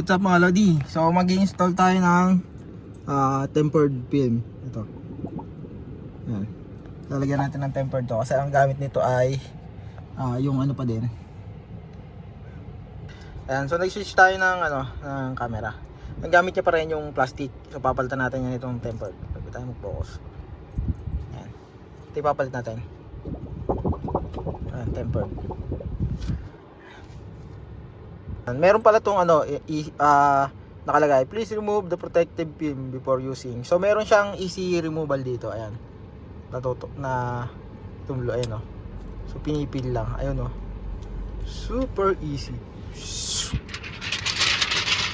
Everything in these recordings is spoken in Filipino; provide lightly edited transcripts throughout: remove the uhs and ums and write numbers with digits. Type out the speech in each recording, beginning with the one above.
What's up mga Lodi? So mag-i-install tayo ng tempered film. Ito. Yan. Lalagyan natin ng tempered to kasi ang gamit nito ay yung ano pa din. Ayan, so nag-switch tayo ng camera. Ang gamit niya pa rin yung plastic. So papalitan natin yan itong tempered. Pwede tayo mag-focus. Ayan. Ito yung papalit natin. Ayan, tempered. Meron pala itong nakalagay, please remove the protective film before using. So meron siyang easy removal dito. Ayan. Natutok na tumulo. Ayan o. So pinipil lang. Ayun o. Super easy.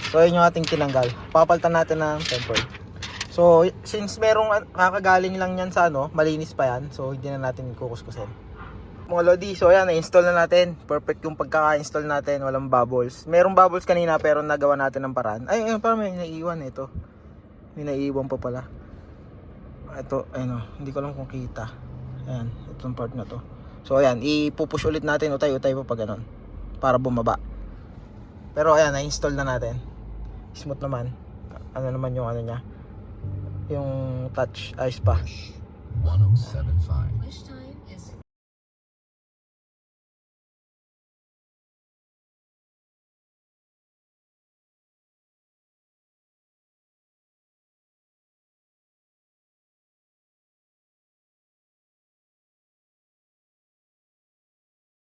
So ayun yung ating tinanggal. Papalitan natin ng tempered. So since merong kakagaling lang yan sa malinis pa yan. So hindi na natin kukuskusin. Mga Lodi, so ayan, na-install na natin. Perfect yung pagkaka-install natin, walang bubbles. Merong bubbles kanina pero nagawa natin ng paraan. Ay, parang may naiiwan ito. May naiiwan pa pala. Ito, ayun hindi ko lang kung kita. Ayan, itong part na to. So ayan, ipupush ulit natin, utay-utay pa pag ganun. Para bumaba. Pero ayan, na-install na natin. Smooth naman. Ano naman yung niya. Yung touch, ayos pa. 1075.